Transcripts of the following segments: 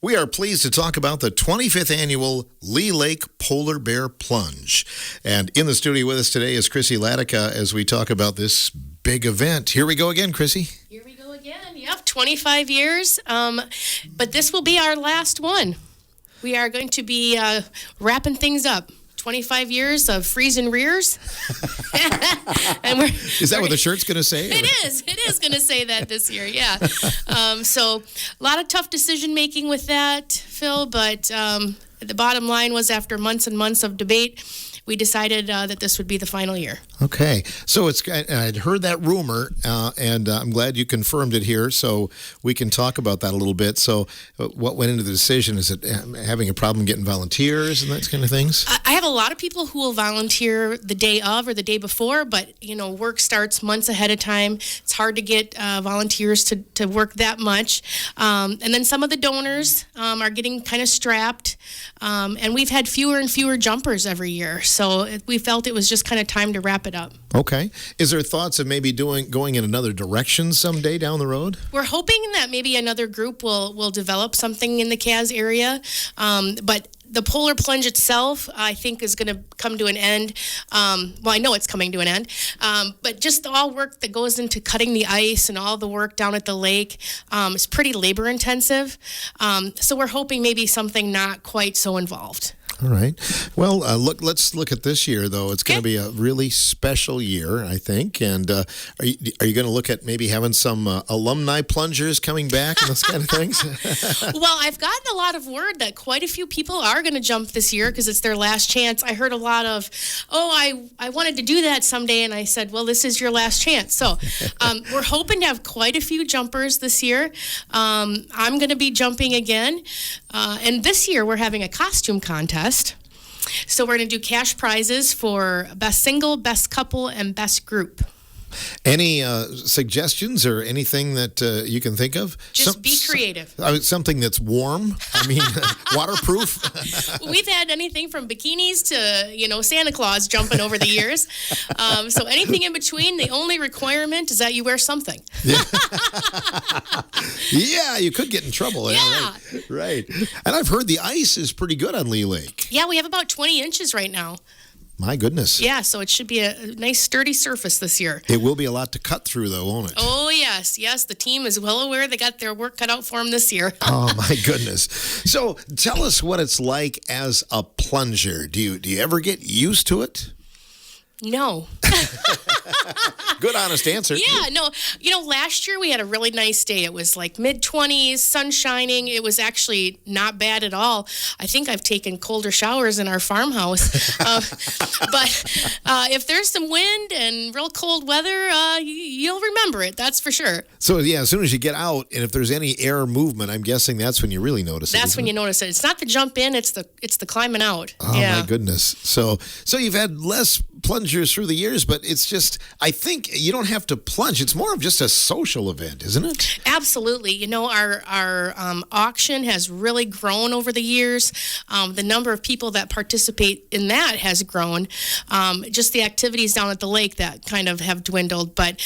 We are pleased to talk about the 25th annual Lee Lake Polar Bear Plunge. And in the studio with us today is Chrissy Latica as we talk about this big event. Here we go again, Chrissy. Here we go again. Yep, 25 years. But this will be our last one. We are going to be wrapping things up. 25 years of freezing rears. And is that what the shirt's going to say? It is. It is going to say that this year, yeah. So a lot of tough decision-making with that, Phil, but the bottom line was after months and months of debate, we decided that this would be the final year. Okay. So I'd heard that rumor, and I'm glad you confirmed it here, so we can talk about that a little bit. So what went into the decision? Is it having a problem getting volunteers and that kind of things? I have a lot of people who will volunteer the day of or the day before, but, work starts months ahead of time. It's hard to get volunteers to work that much. And then some of the donors are getting kind of strapped, and we've had fewer and fewer jumpers every year. So we felt it was just kind of time to wrap it up. Okay. Is there thoughts of maybe going in another direction someday down the road? We're hoping that maybe another group will develop something in the CAS area, but the Polar Plunge itself, I think, is going to come to an end. Well, I know it's coming to an end. But just all work that goes into cutting the ice and all the work down at the lake is pretty labor intensive. So we're hoping maybe something not quite so involved. All right. Well, let's look at this year, though. It's going to be a really special year, I think. And are you going to look at maybe having some alumni plungers coming back and those kind of things? Well, I've gotten a lot of word that quite a few people are going to jump this year because it's their last chance. I heard a lot of, I wanted to do that someday. And I said, well, this is your last chance. So we're hoping to have quite a few jumpers this year. I'm going to be jumping again. And this year we're having a costume contest. So we're going to do cash prizes for best single, best couple, and best group. Any suggestions or anything that you can think of? Just be creative. Something that's warm. I mean, waterproof. We've had anything from bikinis to, Santa Claus jumping over the years. So anything in between, the only requirement is that you wear something. Yeah, you could get in trouble. Yeah. Right. And I've heard the ice is pretty good on Lee Lake. Yeah, we have about 20 inches right now. My goodness. Yeah, so it should be a nice sturdy surface this year. It will be a lot to cut through, though, won't it? Oh, yes. Yes, the team is well aware they got their work cut out for them this year. Oh, my goodness. So tell us what it's like as a plunger. Do you ever get used to it? No. Good, honest answer. Yeah, no. Last year we had a really nice day. It was like mid-20s, sun shining. It was actually not bad at all. I think I've taken colder showers in our farmhouse. But if there's some wind and real cold weather, you'll remember it. That's for sure. So, yeah, as soon as you get out, and if there's any air movement, I'm guessing that's when you really notice it. That's when you notice it. It's not the jump in, it's the climbing out. Oh, yeah. My goodness. So you've had less plungers through the years, but it's just, I think you don't have to plunge. It's more of just a social event, isn't it? Absolutely. Our auction has really grown over the years. The number of people that participate in that has grown. Just the activities down at the lake that kind of have dwindled, but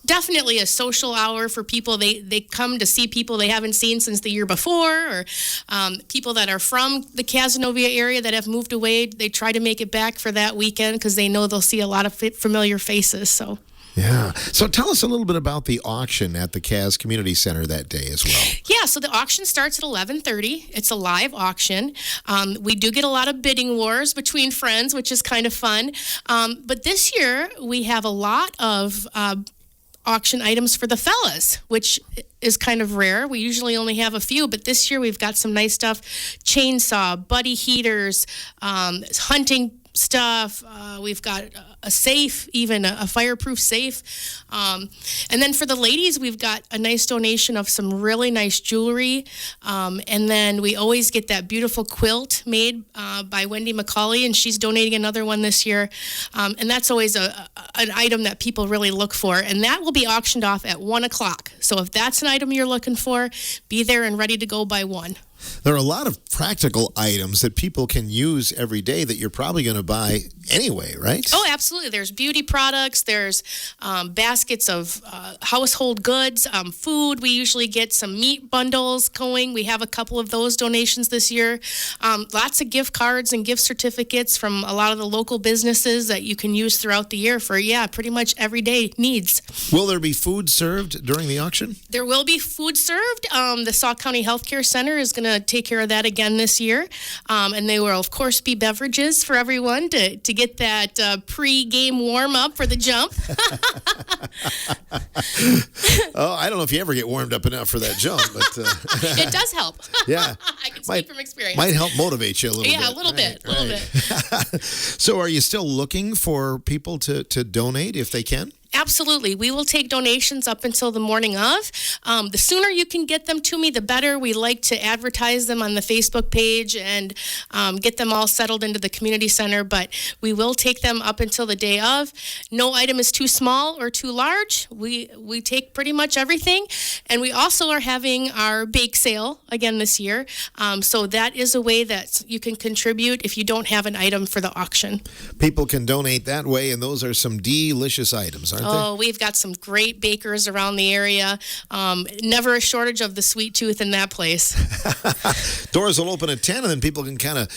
definitely a social hour for people. They come to see people they haven't seen since the year before, or people that are from the Casanova area that have moved away. They try to make it back for that weekend because they know they'll see a lot of familiar faces. So. Yeah. So tell us a little bit about the auction at the Cas Community Center that day as well. Yeah, so the auction starts at 11:30. It's a live auction. We do get a lot of bidding wars between friends, which is kind of fun. But this year, we have a lot of auction items for the fellas, which is kind of rare. We usually only have a few, but this year we've got some nice stuff. Chainsaw, buddy heaters, hunting stuff. We've got a safe, even a fireproof safe. And then for the ladies, we've got a nice donation of some really nice jewelry. And then we always get that beautiful quilt made by Wendy McCauley, and she's donating another one this year. And that's always an item that people really look for. And that will be auctioned off at 1 o'clock. So if that's an item you're looking for, be there and ready to go by 1. There are a lot of practical items that people can use every day that you're probably going to buy anyway, right? Oh, absolutely. There's beauty products. There's baskets of household goods, food. We usually get some meat bundles going. We have a couple of those donations this year. Lots of gift cards and gift certificates from a lot of the local businesses that you can use throughout the year for, pretty much everyday needs. Will there be food served during the auction? There will be food served. The Sauk County Healthcare Center is going to take care of that again this year. And there will, of course, be beverages for everyone to get that pre-game warm-up for the jump. Oh, I don't know if you ever get warmed up enough for that jump, but it does help. Yeah. I can speak from experience. Might help motivate you a little bit. Yeah, a little bit. So are you still looking for people to donate if they can? Absolutely. We will take donations up until the morning of. The sooner you can get them to me, the better. We like to advertise them on the Facebook page and get them all settled into the community center, but we will take them up until the day of. No item is too small or too large. We take pretty much everything. And we also are having our bake sale again this year. So that is a way that you can contribute if you don't have an item for the auction. People can donate that way, and those are some delicious items, aren't they? Oh, we've got some great bakers around the area. Never a shortage of the sweet tooth in that place. Doors will open at 10, and then people can kind of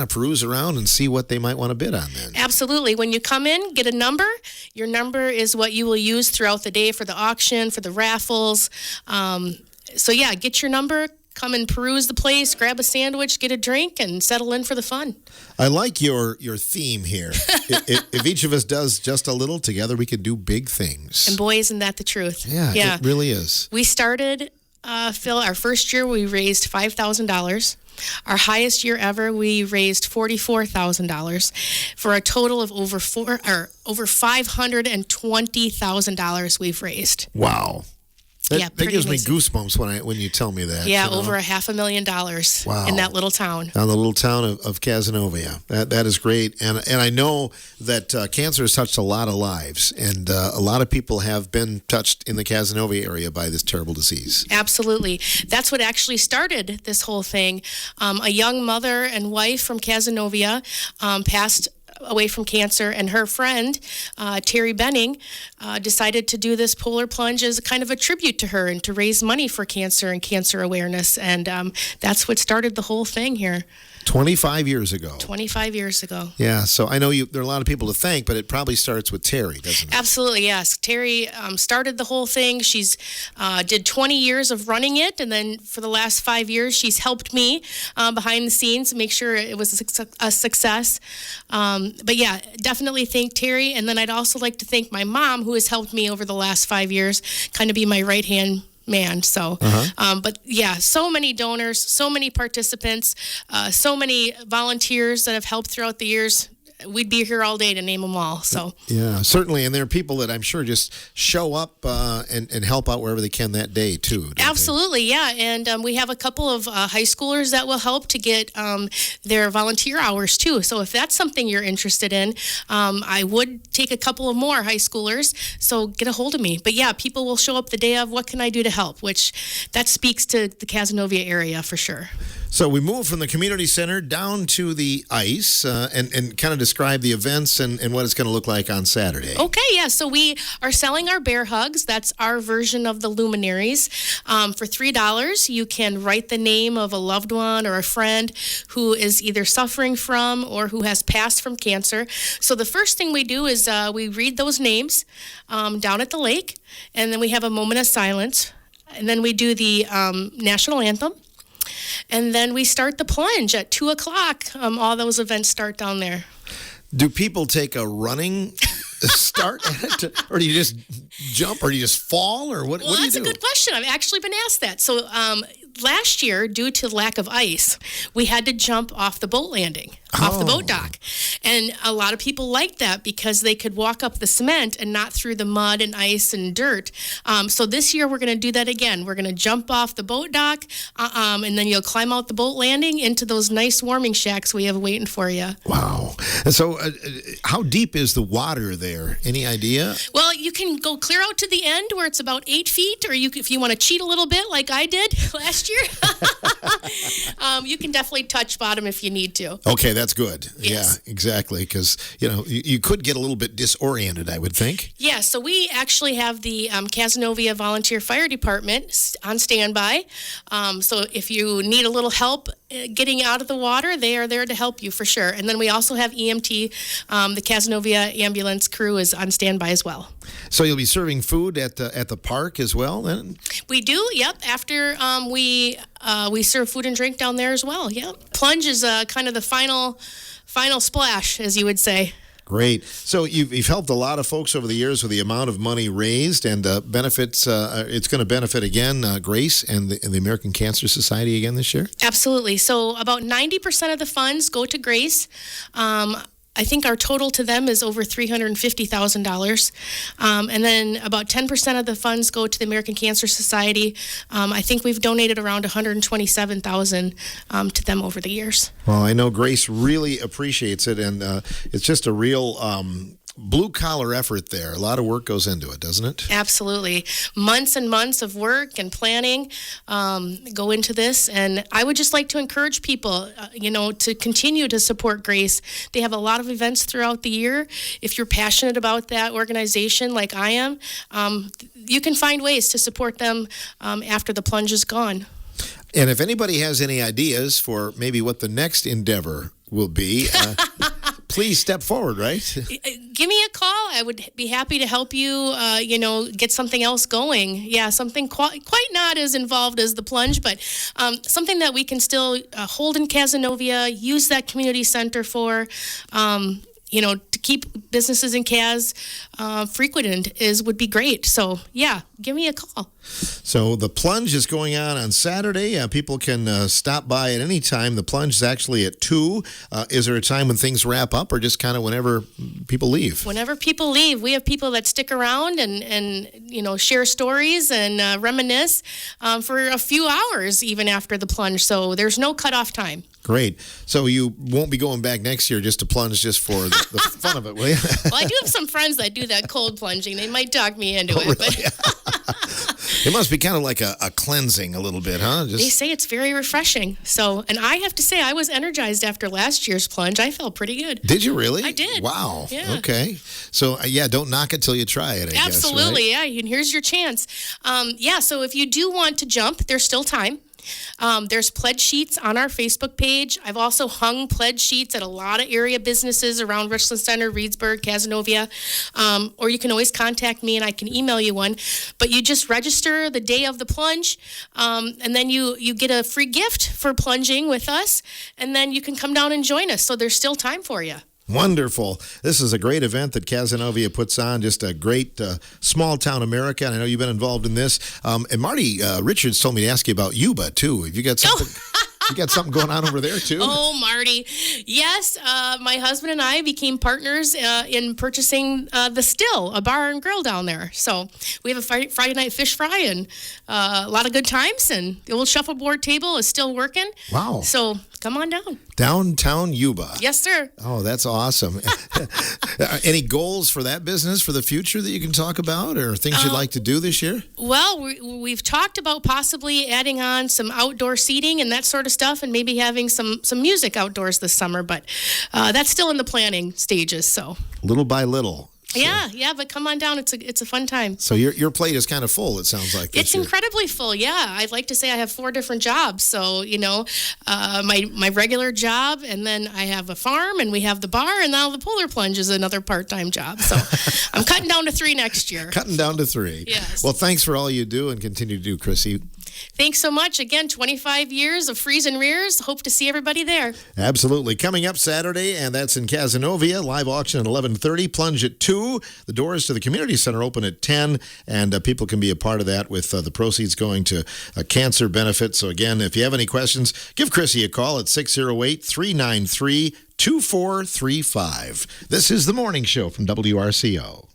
peruse around and see what they might want to bid on then. Absolutely. When you come in, get a number. Your number is what you will use throughout the day for the auction, for the raffles. So, get your number. Come and peruse the place, grab a sandwich, get a drink, and settle in for the fun. I like your theme here. If each of us does just a little, together we can do big things. And boy, isn't that the truth. Yeah. It really is. We started, Phil, our first year we raised $5,000. Our highest year ever, we raised $44,000 for a total of over $520,000 we've raised. Wow. That gives amazing. me goosebumps when you tell me that. Yeah, over $500,000 in that little town. On the little town of Casanova. Yeah. That is great. And I know that cancer has touched a lot of lives, and a lot of people have been touched in the Casanova area by this terrible disease. Absolutely. That's what actually started this whole thing. A young mother and wife from Casanova passed away from cancer, and her friend, Terry Benning, decided to do this polar plunge as a kind of a tribute to her and to raise money for cancer and cancer awareness. And that's what started the whole thing here. 25 years ago. 25 years ago. Yeah, so I know there are a lot of people to thank, but it probably starts with Terry, doesn't it? Absolutely, yes. Terry started the whole thing. She's did 20 years of running it, and then for the last 5 years, she's helped me behind the scenes make sure it was a success. But yeah, definitely thank Terry. And then I'd also like to thank my mom, who has helped me over the last 5 years, kind of be my right-hand man. So, but yeah, so many donors, so many participants, so many volunteers that have helped throughout the years. We'd be here all day to name them all. So yeah, certainly. And there are people that I'm sure just show up and help out wherever they can that day too. Absolutely, yeah. And we have a couple of high schoolers that will help to get their volunteer hours too. So if that's something you're interested in, I would take a couple of more high schoolers. So get a hold of me. But yeah, people will show up the day of. What can I do to help? Which that speaks to the Casanova area for sure. So we move from the community center down to the ice and kind of describe the events and what it's going to look like on Saturday. Okay, yeah. So we are selling our bear hugs. That's our version of the luminaries. For $3, you can write the name of a loved one or a friend who is either suffering from or who has passed from cancer. So the first thing we do is we read those names down at the lake, and then we have a moment of silence. And then we do the national anthem. And then we start the plunge at 2 o'clock. All those events start down there. Do people take a running start at it? Or do you just jump, or do you just fall, or what do you do? That's a good question. I've actually been asked that. So last year, due to lack of ice, we had to jump off the boat landing, off the boat dock. And a lot of people liked that because they could walk up the cement and not through the mud and ice and dirt. So this year we're going to do that again. We're going to jump off the boat dock, and then you'll climb out the boat landing into those nice warming shacks we have waiting for you. Wow. And so how deep is the water there? Any idea? Well, you can go clear out to the end where it's about 8 feet, or if you want to cheat a little bit like I did last year, you can definitely touch bottom if you need to. Okay, that's good. Yes. Yeah, exactly. Because, you could get a little bit disoriented, I would think. Yeah, so we actually have the Cazenovia Volunteer Fire Department on standby. So if you need a little help getting out of the water, they are there to help you for sure. And then we also have EMT. The Cazenovia ambulance crew is on standby as well. So you'll be serving food at the park as well, then? We do, yep. After we serve food and drink down there as well, yep. Plunge is kind of the final splash, as you would say. Great. So you've helped a lot of folks over the years with the amount of money raised and benefits. It's going to benefit again, Grace and the American Cancer Society again this year? Absolutely. So about 90% of the funds go to Grace. I think our total to them is over $350,000. And then about 10% of the funds go to the American Cancer Society. I think we've donated around $127,000 to them over the years. Well, I know Grace really appreciates it, and it's just a real blue-collar effort there. A lot of work goes into it, doesn't it? Absolutely. Months and months of work and planning go into this. And I would just like to encourage people, to continue to support Grace. They have a lot of events throughout the year. If you're passionate about that organization like I am, you can find ways to support them after the plunge is gone. And if anybody has any ideas for maybe what the next endeavor will be, please step forward, right? Give me a call. I would be happy to help you, get something else going. Yeah, something quite not as involved as the plunge, but something that we can still hold in Cazenovia, use that community center for, to keep businesses in Caz frequented would be great. So, yeah, give me a call. So the plunge is going on Saturday. People can stop by at any time. The plunge is actually at 2. Is there a time when things wrap up, or just kind of whenever people leave? Whenever people leave. We have people that stick around and share stories and reminisce for a few hours even after the plunge. So there's no cutoff time. Great. So you won't be going back next year just to plunge just for the fun of it, will you? Well, I do have some friends that do that cold plunging. They might talk me into it. Really? But it must be kind of like a cleansing a little bit, huh? They say it's very refreshing. So, and I have to say, I was energized after last year's plunge. I felt pretty good. Did you really? I did. Wow. Yeah. Okay. So, don't knock it till you try it, I guess. Absolutely. Right? Yeah. And here's your chance. So if you do want to jump, there's still time. There's pledge sheets on our Facebook page. I've also hung pledge sheets at a lot of area businesses around Richland Center, Reedsburg, Cazenovia. Or you can always contact me and I can email you one. But you just register the day of the plunge, and then you get a free gift for plunging with us, and then you can come down and join us. So there's still time for you. Wonderful. This is a great event that Cazenovia puts on, just a great small town America, and I know you've been involved in this. And Marty Richards told me to ask you about Yuba, too. Have you got something? You got something going on over there, too? Oh, Marty. Yes, my husband and I became partners in purchasing the Still, a bar and grill down there. So we have a Friday night fish fry and a lot of good times, and the old shuffleboard table is still working. Wow. So come on down. Downtown Yuba. Yes, sir. Oh, that's awesome. Any goals for that business for the future that you can talk about, or things you'd like to do this year? Well, we've talked about possibly adding on some outdoor seating and that sort of stuff, and maybe having some music outdoors this summer, but that's still in the planning stages. So little by little. So. Yeah, but come on down. It's a fun time. So your plate is kind of full, it sounds like. It's incredibly full, yeah. I'd like to say I have 4 different jobs. So, my regular job, and then I have a farm, and we have the bar, and now the polar plunge is another part-time job. So I'm cutting down to 3 next year. Cutting down to 3. Yes. Well, thanks for all you do and continue to do, Chrissy. Thanks so much. Again, 25 years of Freeze and Rears. Hope to see everybody there. Absolutely. Coming up Saturday, and that's in Cazenovia. Live auction at 11:30, plunge at 2. The doors to the community center open at 10, and people can be a part of that with the proceeds going to cancer benefits. So again, if you have any questions, give Chrissy a call at 608-393 2435. This is the morning show from WRCO.